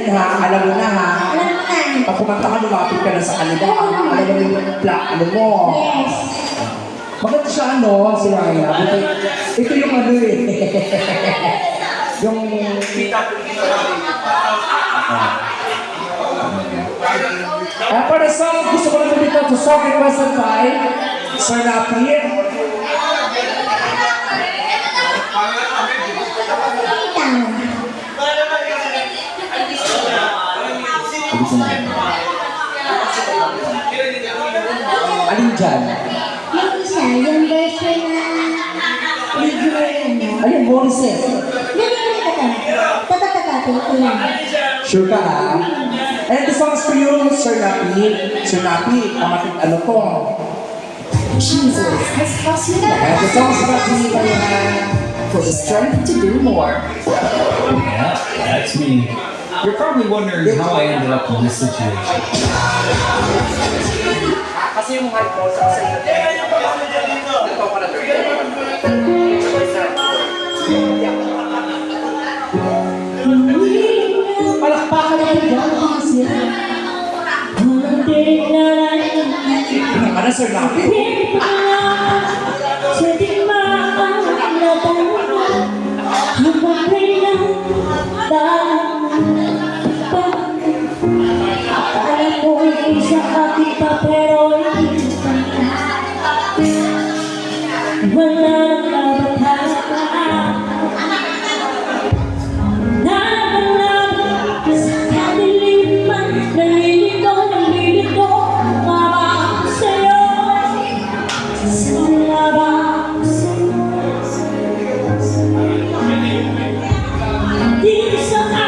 yan ha, alam mo na ha. Alam mo na. Pag kumanta ka, lumapit ka na sa kanila. Alam mo yung plak, ano mo. Yes. Maganda siya ano, si Raya. Ito yung ano eh. Yung... para sa gusto ko lang dito to song requested by Sir Napi. Alin dyan? Yung isa, yung version na regular ano. Ayun, Morrison. Yan yung tata, lang. Sure ka ha? And the song's for you, Sir Napi. Sir Napi, kamating ano to? Jesus has cost you And the song's about to you, for the strength to do more. Yeah, that's me. You're probably wondering how I ended up in this situation. Kasi yung hype mo sa ito pala palakpakan na yung kasi. Ano, Sir Napi? Di sa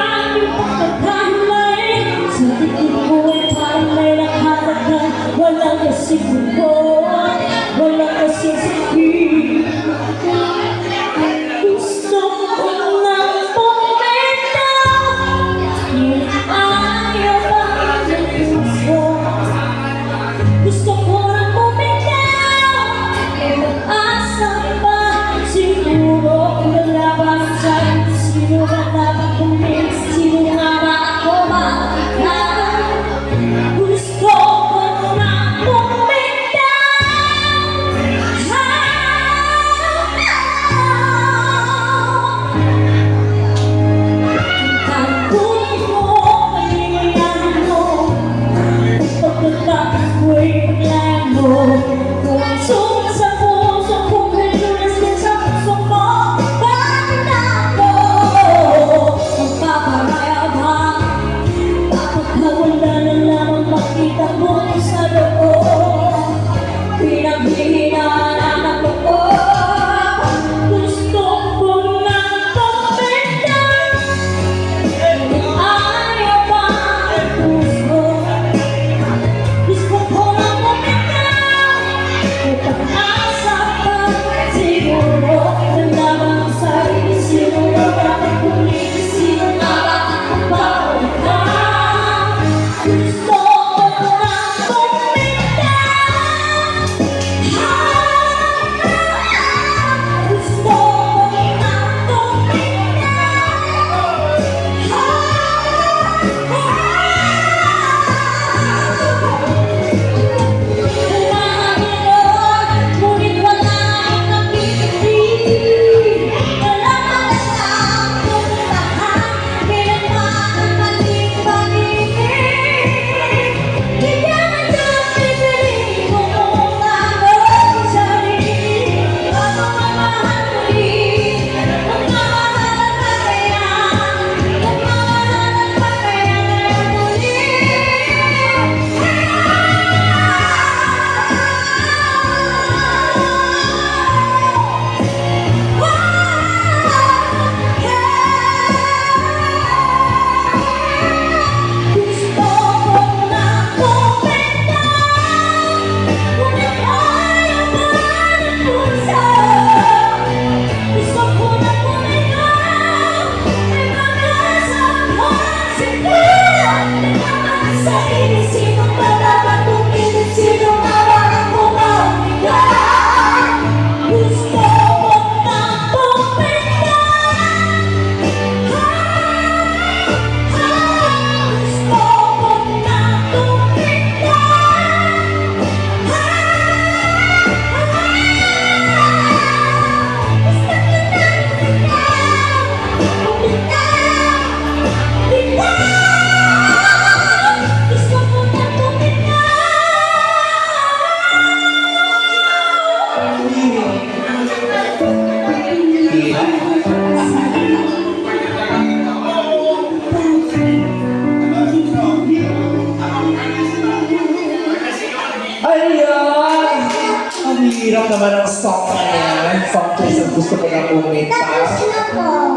Bakit naman ang song na yan? Song choice ang gusto ko na kumita. Tapos na po.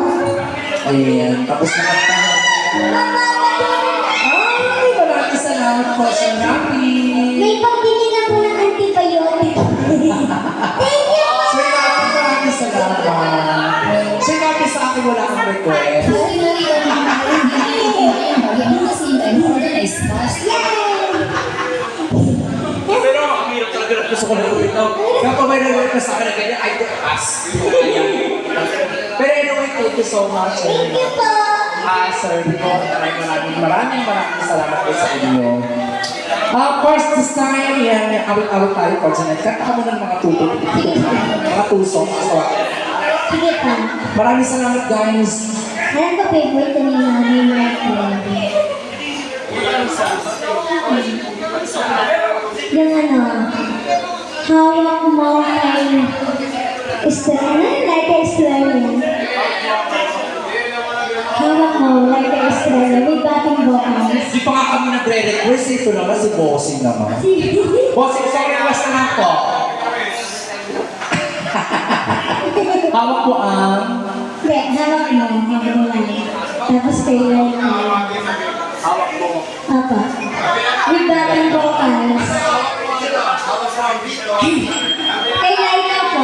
Ayan, tapos na ang tanong. Ay, maraming salamat po sa Napi. May pagbili na po ng antibiotic. Thank you! Sir Napi, maraming salamat. Sir Napi, sa akin wala kang request. Pero ang hirap talaga na gusto ko na ulit ito. Kapag may nag-request sa akin na ganyan, I don't ask. Pero anyway, thank you so much. Thank you po. Sir Rico, maraming salamat po sa inyo. First this time, yan, awit-awit tayo for tonight. Kanta ka muna ng mga tutok. Mga tusok. Sige pa. Maraming salamat, guys. Alam ko favorite ko ni Mami Martin. Yung ano, hawak mo kay like a Estrella. Hawak mo like a Estrella with backing vocals. Di pa nga kami nagre-request. Ito naman si Bossing naman. Bossing, isang request na lang po. Hawak ko ang... Hindi, hawak mo. Hawak mo lang. Tapos tailor mo. Hawak mo. Apa. With backing vocals. Kay Laila po.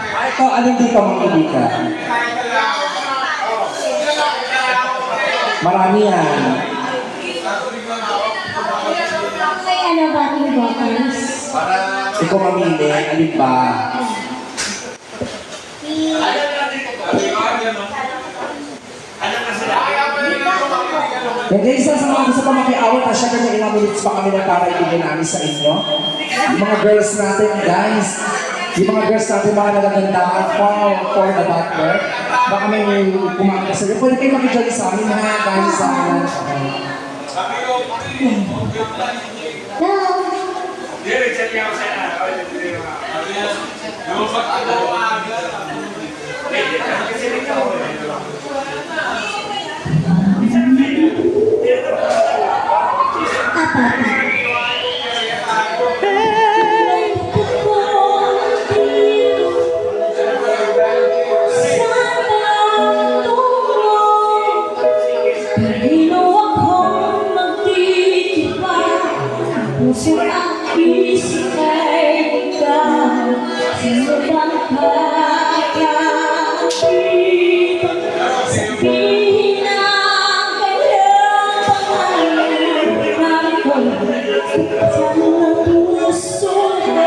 Ito, anong di ka makikita? Marami yan. May ano backing vocals. Ikaw mamili, alin ba? Yan guys, sa mga gusto pa makiawat, siya kanya ilang minutes pa kami na para ibigay namin sa inyo. Yung mga girls natin, guys, yung mga girls natin, mga nagagandaan for the butler. Baka may kumakain sa inyo. Pwede kayo makijali sa amin, ha, guys, sa amin. Puso ang isip ay ikaw, sino bang kakapit? Sabihin ang kanyang pangalan, narito sa mga puso mo.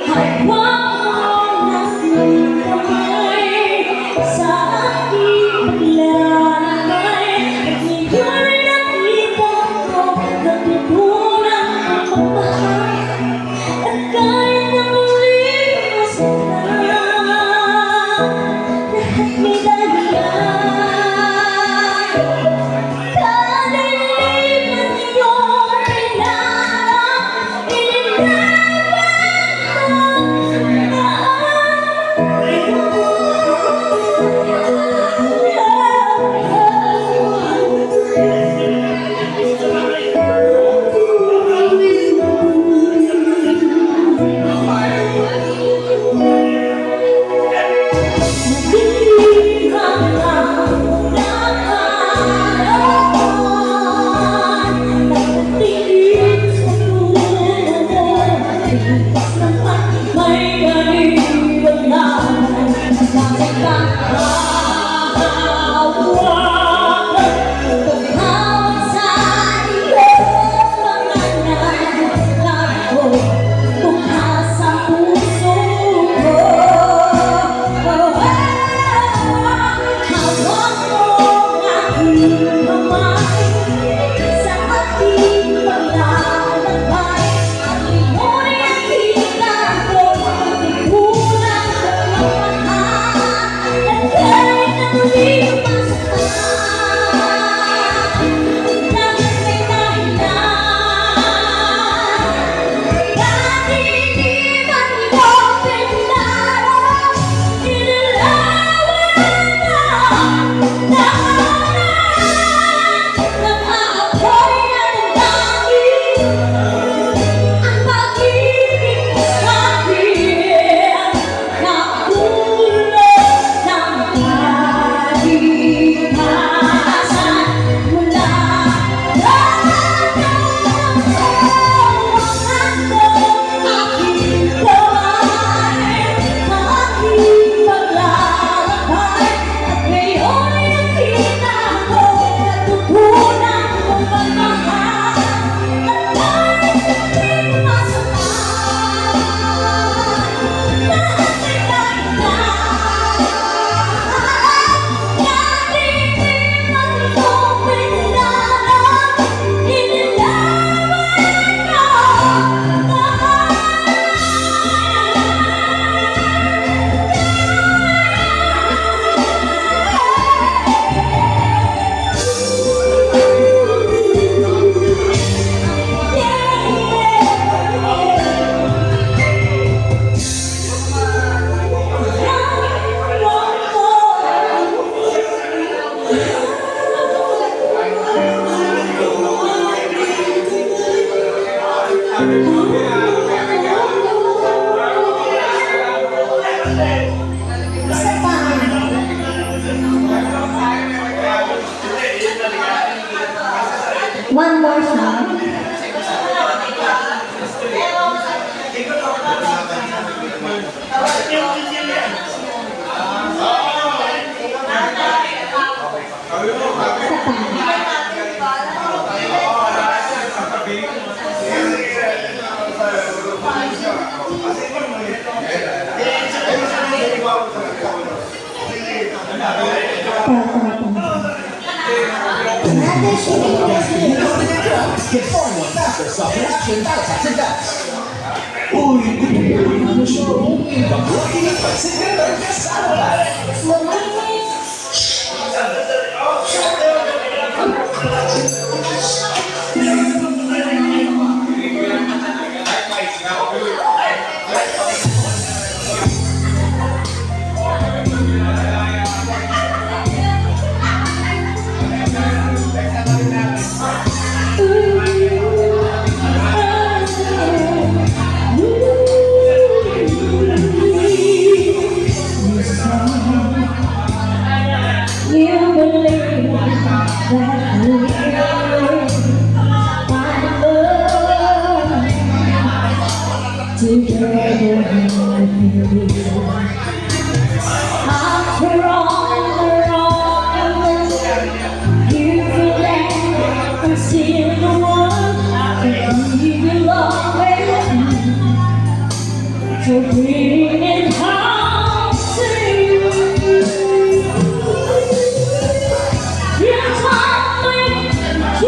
Hawak mo ng kamay sa aking paglalakbay, at ngayon nakita ko natutunang magmahal. naranasan mula one more song. Get formula faster, softer action, data, and dance. Mabuti, pagsigalan ka sa lahat. You believe that we together. After all the wrongs you forget, I'm still the one that you belong with. So bring it home to you. You told me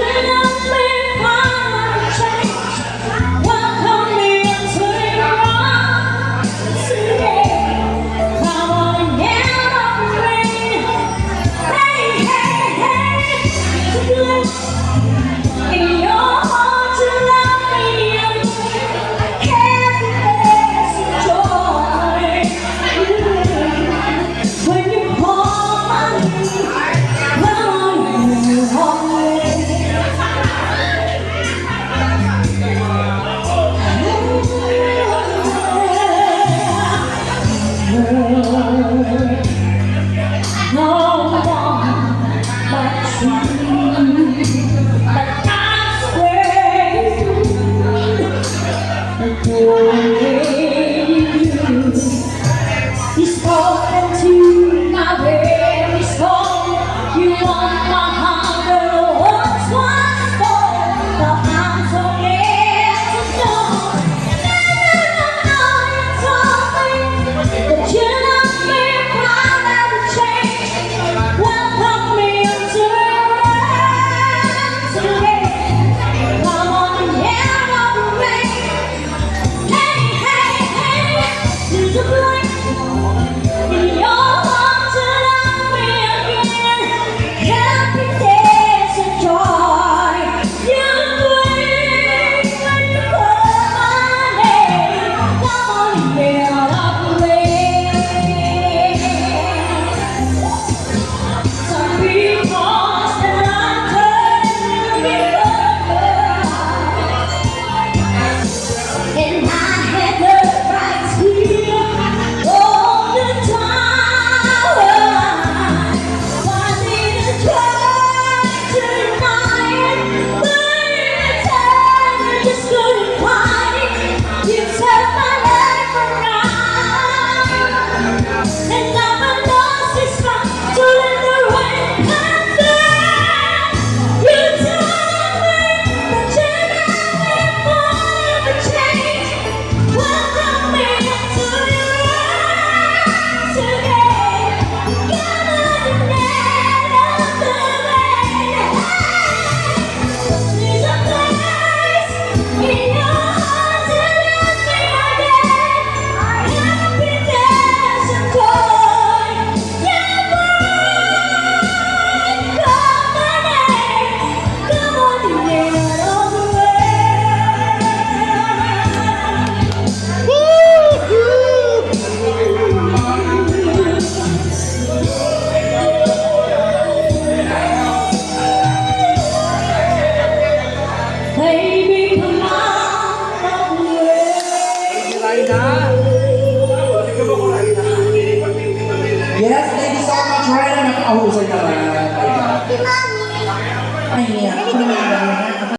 Napakahusay naman. My God. Mami! Ay, ako naman